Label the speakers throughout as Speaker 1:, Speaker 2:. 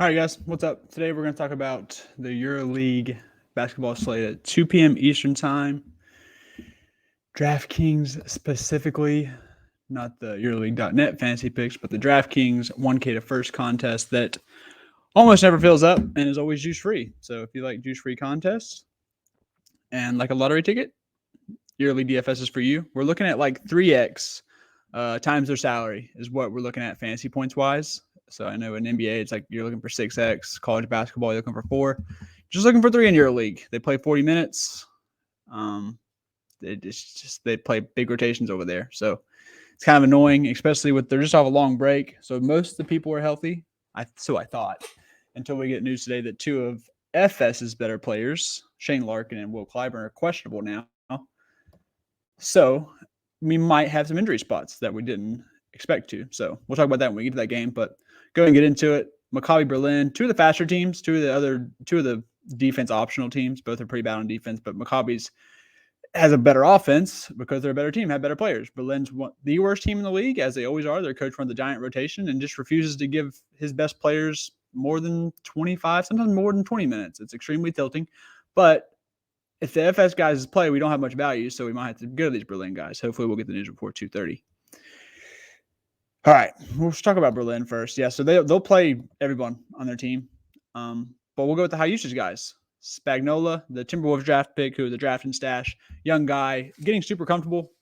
Speaker 1: All right, guys, what's up? Today we're going to talk about the Euroleague basketball slate at 2 p.m. Eastern Time. DraftKings specifically, not the Euroleague.net fantasy picks, but the DraftKings 1K to first contest that almost never fills up and is always juice free. So if you like juice free contests and like a lottery ticket, Euroleague DFS is for you. We're looking at like 3x times their salary is what we're looking at fantasy points wise. So I know in NBA, it's like you're looking for 6x. College basketball, you're looking for 4. Just looking for 3 in Euroleague. They play 40 minutes. They play big rotations over there. So it's kind of annoying, especially with they're just off a long break. So most of the people are healthy. So I thought, until we get news today that 2 of FS's better players, Shane Larkin and Will Clyburn, are questionable now. So we might have some injury spots that we didn't expect to. So we'll talk about that when we get to that game. But go and get into it. Maccabi Berlin, 2 of the faster teams, 2 of the defense optional teams. Both are pretty bad on defense, but Maccabi's has a better offense because they're a better team, have better players. Berlin's the worst team in the league, as they always are. Their coach runs the giant rotation and just refuses to give his best players more than 25, sometimes more than 20 minutes. It's extremely tilting. But if the FS guys play, we don't have much value, so we might have to go to these Berlin guys. Hopefully we'll get the news before 2:30. All right, we'll talk about Berlin first. Yeah, so they'll play everyone on their team. But we'll go with the high usage guys. Spagnola, the Timberwolves draft pick, who was a draft and stash, young guy, getting super comfortable.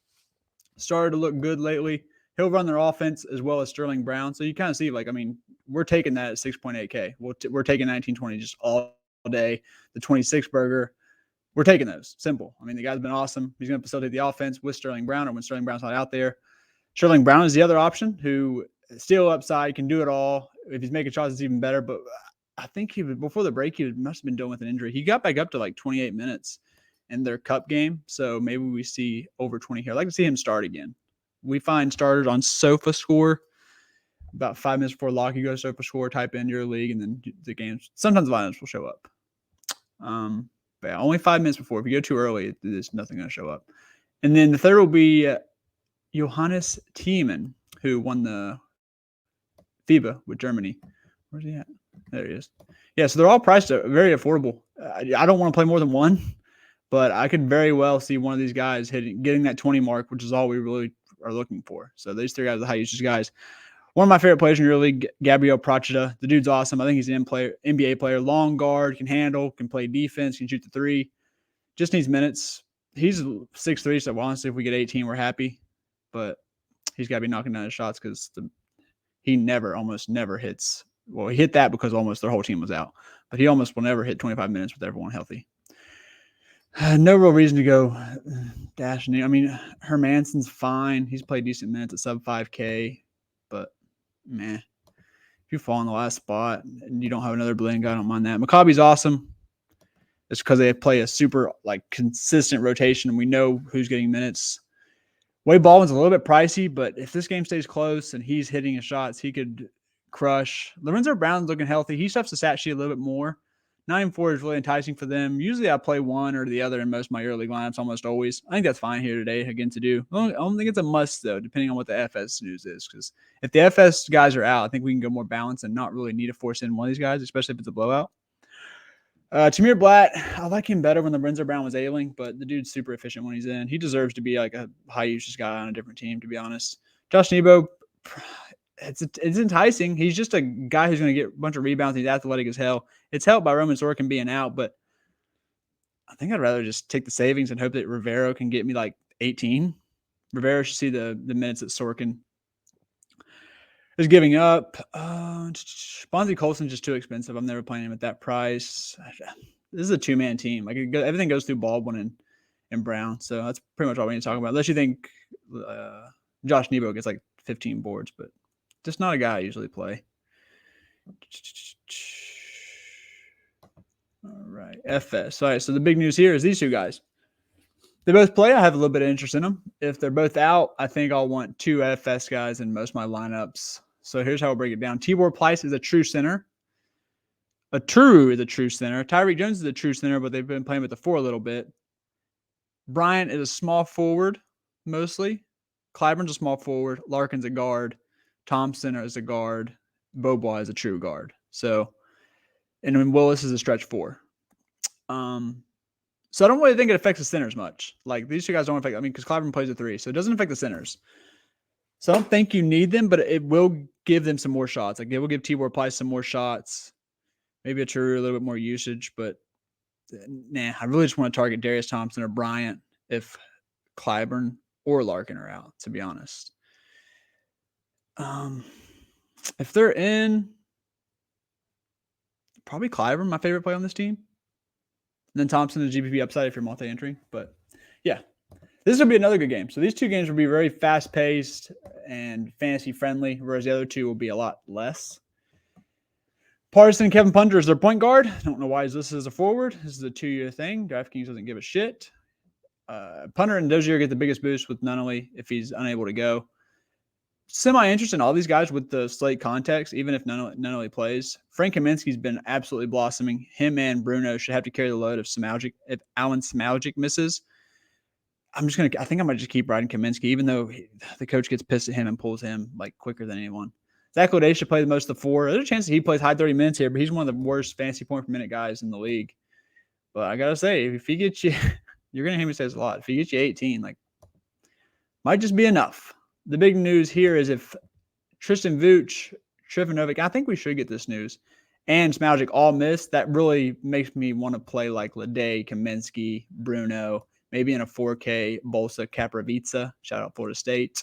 Speaker 1: Started to look good lately. He'll run their offense as well as Sterling Brown. So you kind of see, we're taking that at 6.8K. We're taking 1920 just all day. The 26 burger, we're taking those. Simple. I mean, the guy's been awesome. He's going to facilitate the offense with Sterling Brown, or when Sterling Brown's not out there. Sterling Brown is the other option, who still upside, can do it all. If he's making shots, it's even better. But I think before the break, he must have been dealing with an injury. He got back up to like 28 minutes in their cup game. So maybe we see over 20 here. I'd like to see him start again. We find starters on SofaScore about 5 minutes before lock. You go to SofaScore, type in your league, and then the games. Sometimes the lineups will show up. But yeah, only 5 minutes before. If you go too early, there's nothing going to show up. And then the third will be Johannes Thiemann, who won the FIBA with Germany. Where's he at? There he is. Yeah, so they're all priced very affordable. I don't want to play more than one, but I could very well see one of these guys getting that 20 mark, which is all we really are looking for. So these 3 guys are the high usage guys. One of my favorite players in EuroLeague, Gabriel Procida. The dude's awesome. I think he's an NBA player. Long guard, can handle, can play defense, can shoot the 3. Just needs minutes. He's 6'3", so honestly, if we get 18, we're happy. But he's got to be knocking down his shots because he almost never hits. Well, he hit that because almost their whole team was out. But he almost will never hit 25 minutes with everyone healthy. No real reason to go dashing. I mean, Hermansson's fine. He's played decent minutes at sub 5K. But, meh. If you fall in the last spot and you don't have another Berlin guy, I don't mind that. Maccabi's awesome. It's because they play a super consistent rotation, and we know who's getting minutes. Wade Baldwin's a little bit pricey, but if this game stays close and he's hitting his shots, he could crush. Lorenzo Brown's looking healthy. He stuffs the stat sheet a little bit more. 9-4 is really enticing for them. Usually I play one or the other in most of my early lineups, almost always. I think that's fine here today, again, to do. I don't think it's a must, though, depending on what the FS news is. Because if the FS guys are out, I think we can go more balanced and not really need to force in one of these guys, especially if it's a blowout. Tamir Blatt, I like him better when Lorenzo Brown was ailing, but the dude's super efficient when he's in. He deserves to be like a high usage guy on a different team, to be honest. Josh Nebo, it's enticing. He's just a guy who's going to get a bunch of rebounds. He's athletic as hell. It's helped by Roman Sorkin being out, but I think I'd rather just take the savings and hope that Rivero can get me like 18. Rivero should see the minutes that Sorkin is giving up. Bonzi Colson's just too expensive. I'm never playing him at that price. This is a 2-man team. Everything goes through Baldwin and Brown. So that's pretty much all we need to talk about. Unless you think Josh Nebo gets like 15 boards, but just not a guy I usually play. All right, FS. All right, so the big news here is these 2 guys. They both play. I have a little bit of interest in them. If they're both out, I think I'll want 2 FS guys in most of my lineups. So here's how we'll break it down. Tibor Pleiss is a true center. A true center. Tyreek Jones is a true center, but they've been playing with the 4 a little bit. Bryant is a small forward, mostly. Clyburn's a small forward. Larkin's a guard. Thompson is a guard. Beaubois is a true guard. So and then Willis is a stretch 4. So I don't really think it affects the centers much. Like these two guys don't affect. I mean, because Clyburn plays a 3, so it doesn't affect the centers. So I don't think you need them, but it will give them some more shots. Like it will give T-Ward Price some more shots, maybe a true a little bit more usage. But nah, I really just want to target Darius Thompson or Bryant if Clyburn or Larkin are out. To be honest, if they're in, probably Clyburn, my favorite play on this team. And then Thompson, the GPP upside if you're multi-entry. But yeah, this will be another good game. So these two games will be very fast-paced and fantasy-friendly, whereas the other two will be a lot less. Partisan Kevin Punter is their point guard. I don't know why he's listed as a forward. This is a 2-year thing. DraftKings doesn't give a shit. Punter and Dozier get the biggest boost with Nunnally if he's unable to go. Semi-interested in all these guys with the slate context, even if Nunnally plays. Frank Kaminsky's been absolutely blossoming. Him and Bruno should have to carry the load if Alan Smaljic misses. I think I might just keep riding Kaminsky, even though the coach gets pissed at him and pulls him like quicker than anyone. Zach Lodey should play the most of the 4. There's a chance that he plays high 30 minutes here, but he's one of the worst fantasy point per minute guys in the league. But I gotta say, if he gets you, you're gonna hear me say this a lot. If he gets you 18, like, might just be enough. The big news here is if Tristan Vooch, Trifanovic, I think we should get this news, and Smaljic all miss, that really makes me want to play like Lodey, Kaminsky, Bruno, maybe in a 4K Bolsa Kapravica. Shout out Florida State.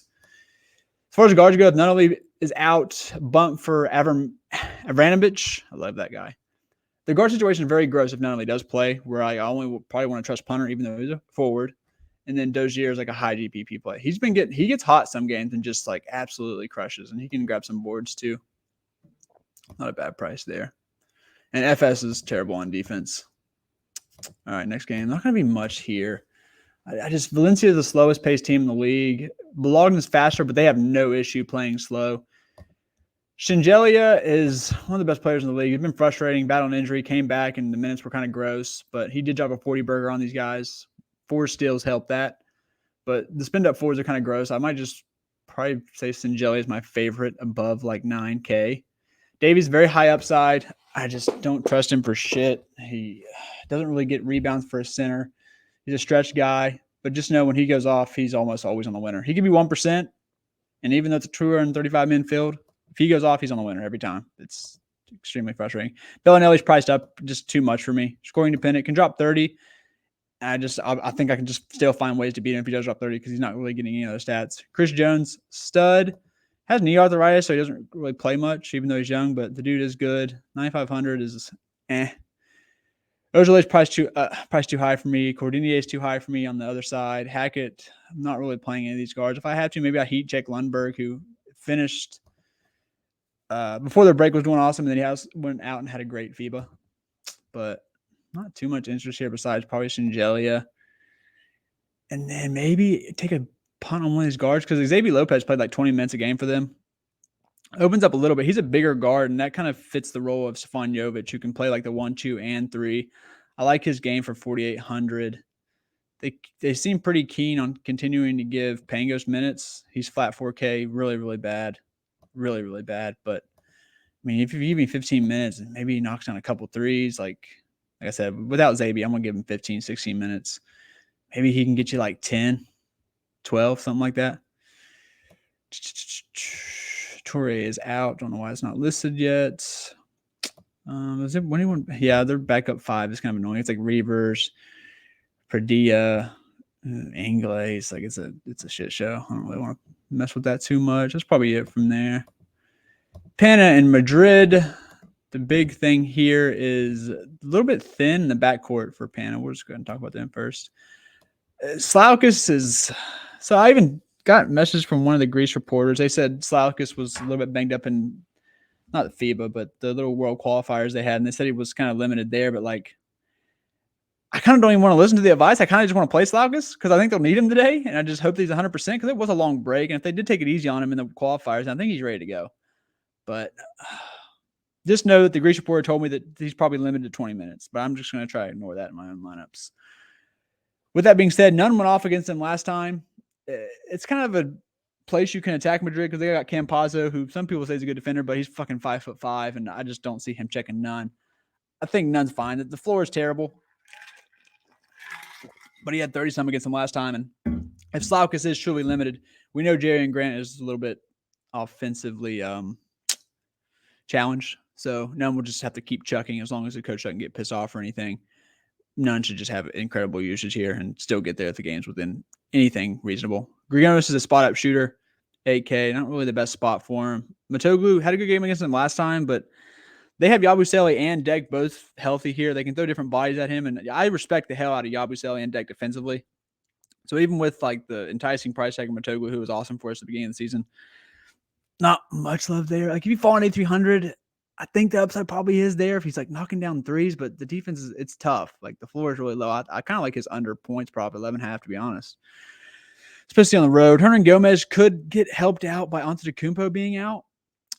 Speaker 1: As far as guards go, if Nunnally is out, bump for Avranovic. I love that guy. The guard situation is very gross if Nunnally does play, where I only probably want to trust Punter, even though he's a forward. And then Dozier is like a high GPP play. He gets hot some games and just like absolutely crushes, and he can grab some boards too. Not a bad price there. And FS is terrible on defense. All right, next game. Not going to be much here. Valencia is the slowest paced team in the league. Bologna is faster, but they have no issue playing slow. Shingelia is one of the best players in the league. He's been frustrating, battled an injury, came back, and the minutes were kind of gross, but he did drop a 40 burger on these guys. 4 steals helped that, but the spin up 4s are kind of gross. I might just probably say Shingelia is my favorite above like 9K. Davies very high upside. I just don't trust him for shit. He doesn't really get rebounds for a center. He's a stretch guy, but just know when he goes off, he's almost always on the winner. He could be 1%, and even though it's a 235-man field, if he goes off, he's on the winner every time. It's extremely frustrating. Bellinelli's priced up just too much for me. Scoring dependent, can drop 30. I think I can just still find ways to beat him if he does drop 30 because he's not really getting any other stats. Chris Jones, stud. Has knee arthritis, so he doesn't really play much, even though he's young, but the dude is good. 9,500 is eh. Ojeley's priced too high for me. Cordinier is too high for me on the other side. Hackett, I'm not really playing any of these guards. If I have to, maybe I heat check Lundberg, who finished before the break was doing awesome, and then he went out and had a great FIBA. But not too much interest here besides probably Shingelia. And then maybe take a punt on one of these guards because Xavier Lopez played like 20 minutes a game for them. Opens up a little bit. He's a bigger guard, and that kind of fits the role of Stefan Jovic, who can play like the 1, 2, and 3. I like his game for 4,800. They seem pretty keen on continuing to give Pangos minutes. He's flat 4K, really, really bad. Really, really bad. But, I mean, if you give me 15 minutes and maybe he knocks down a couple threes, like I said, without Xavier, I'm going to give him 15, 16 minutes. Maybe he can get you like 10, 12, something like that. Torre is out. Don't know why it's not listed yet. Is it anyone? Yeah, they're backup 5. It's kind of annoying. It's like Reavers, Padilla, Ingles. Like it's a shit show. I don't really want to mess with that too much. That's probably it from there. Pena and Madrid. The big thing here is a little bit thin in the backcourt for Pena. We'll just go ahead and talk about them first. Sloukas is – so I even got a message from one of the Greece reporters. They said Sloukas was a little bit banged up in not the FIBA, but the little world qualifiers they had. And they said he was kind of limited there. But, like, I kind of don't even want to listen to the advice. I kind of just want to play Sloukas because I think they'll need him today. And I just hope that he's 100% because it was a long break. And if they did take it easy on him in the qualifiers, I think he's ready to go. But just know that the Greece reporter told me that he's probably limited to 20 minutes. But I'm just going to try to ignore that in my own lineups. With that being said, none went off against them last time. It's kind of a place you can attack Madrid because they got Campazzo, who some people say is a good defender, but he's fucking 5'5", and I just don't see him checking none. I think Nunn's fine. The floor is terrible, but he had 30-some against them last time. And if Slavkas is truly limited, we know Jerry and Grant is a little bit offensively challenged. So Nunn will just have to keep chucking as long as the coach doesn't get pissed off or anything. Nunn should just have incredible usage here and still get there at the games within anything reasonable. Grigonis is a spot-up shooter, 8K. Not really the best spot for him. Matoglu had a good game against him last time, but they have Yabusele and Deck both healthy here. They can throw different bodies at him, and I respect the hell out of Yabusele and Deck defensively. So even with like the enticing price tag of Matoglu, who was awesome for us at the beginning of the season, not much love there. Like if you fall on 8,300, I think the upside probably is there if he's like knocking down threes, but the defense it's tough. Like the floor is really low. I kind of like his under points prop 11.5 to be honest, especially on the road. Hernan Gomez could get helped out by Antetokounmpo being out.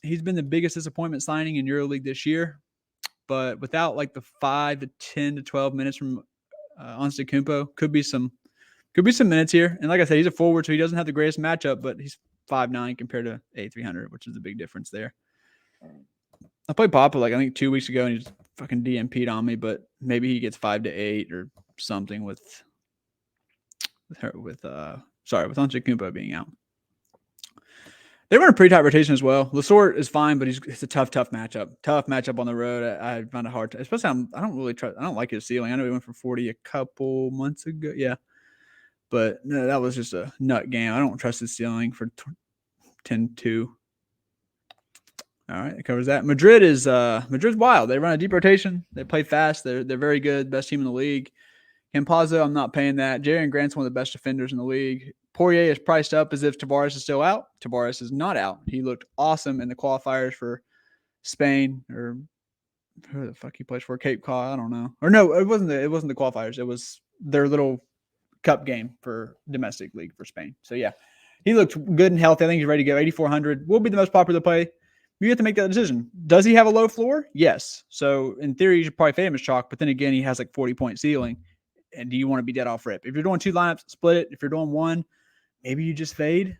Speaker 1: He's been the biggest disappointment signing in Euroleague this year, but without like the 5 to 10 to 12 minutes from Antetokounmpo, could be some minutes here. And like I said, he's a forward, so he doesn't have the greatest matchup, but he's 5'9" compared to 8,300, which is a big difference there. I played Papa like I think 2 weeks ago, and he just fucking DMP'd on me. But maybe he gets 5 to 8 or something with Antetokounmpo being out. They run a pretty tight rotation as well. Lasort is fine, but it's a tough matchup. Tough matchup on the road. I find it hard to, especially I don't like his ceiling. I know he went for 40 a couple months ago. Yeah. But no, that was just a nut game. I don't trust his ceiling for 10-2. All right, that covers that. Madrid's wild. They run a deep rotation. They play fast. They're very good. Best team in the league. Campazzo, I'm not paying that. Jaren Grant's one of the best defenders in the league. Poirier is priced up as if Tavares is still out. Tavares is not out. He looked awesome in the qualifiers for Spain, or who the fuck he plays for, Cape Cod. I don't know. Or no, it wasn't the qualifiers. It was their little cup game for domestic league for Spain. So yeah, he looked good and healthy. I think he's ready to go. 8,400 will be the most popular play. You have to make that decision. Does he have a low floor? Yes. So in theory, you should probably fade him as chalk, but then again, he has like 40-point ceiling. And do you want to be dead off rip? If you're doing 2 lineups, split it. If you're doing 1, maybe you just fade.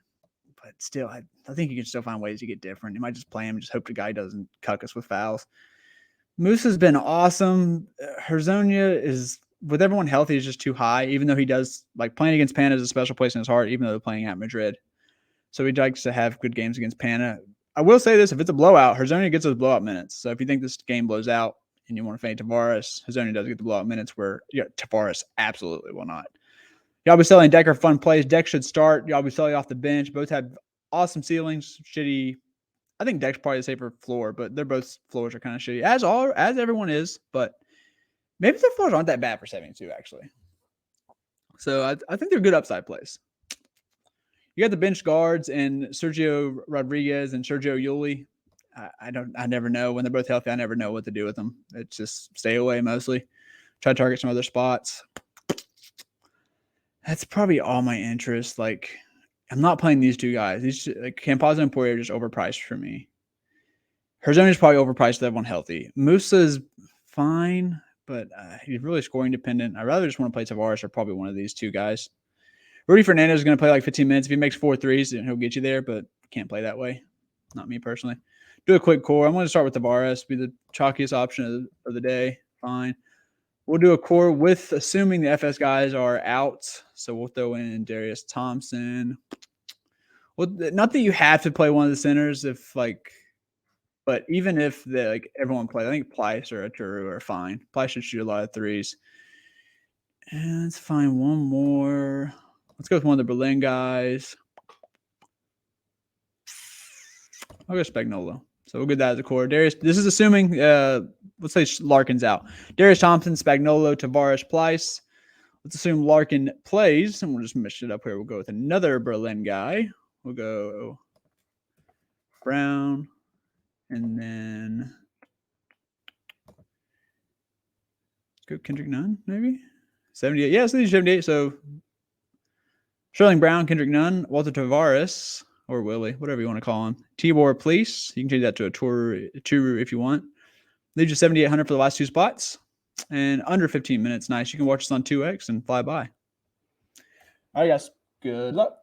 Speaker 1: But still, I think you can still find ways to get different. You might just play him and just hope the guy doesn't cuck us with fouls. Moose has been awesome. Herzonia is, with everyone healthy, is just too high, even though he does, like, playing against Pana is a special place in his heart, even though they're playing at Madrid. So he likes to have good games against Pana. I will say this, if it's a blowout, Herzonia gets those blowout minutes. So if you think this game blows out and you want to fade Tavares, Herzonia does get the blowout minutes where Tavares absolutely will not. Yabusele and Deck are fun plays. Deck should start. Yabusele off the bench. Both have awesome ceilings. Shitty. I think Deck's probably the safer floor, but they're both floors are kind of shitty, as everyone is. But maybe their floors aren't that bad for 72, actually. So I think they're good upside plays. You got the bench guards and Sergio Rodriguez and Sergio Yuli. I never know when they're both healthy. I never know what to do with them. It's just stay away mostly. Try to target some other spots. That's probably all my interest. Like, I'm not playing these two guys. These like Campazzo and Poirier are just overpriced for me. Herzonia is probably overpriced with everyone healthy. Musa's fine, but he's really scoring dependent. I'd rather just want to play Tavares or probably one of these two guys. Rudy Fernandez is going to play like 15 minutes. If he makes 4 threes, then he'll get you there, but can't play that way. Not me personally. Do a quick core. I'm going to start with Tavares, be the chalkiest option of the day. Fine. We'll do a core with assuming the FS guys are out. So we'll throw in Darius Thompson. Well, not that you have to play one of the centers but even if everyone plays, I think Plyce or Aturu are fine. Plyce should shoot a lot of threes. And let's find one more. Let's go with one of the Berlin guys. I'll go Spagnolo. So we'll get that as a core. Darius, this is assuming, let's say Larkin's out. Darius Thompson, Spagnolo, Tavares, Plyce. Let's assume Larkin plays, and we'll just mix it up here. We'll go with another Berlin guy. We'll go Brown, and then let's go Kendrick Nunn, maybe? 78. Yeah, so these 78. So Sterling Brown, Kendrick Nunn, Walter Tavares, or Willie, whatever you want to call him. Tibor Police. You can change that to a Turu if you want. Leaves you 7,800 for the last 2 spots. And under 15 minutes. Nice. You can watch this on 2X and fly by. All right, guys. Good luck.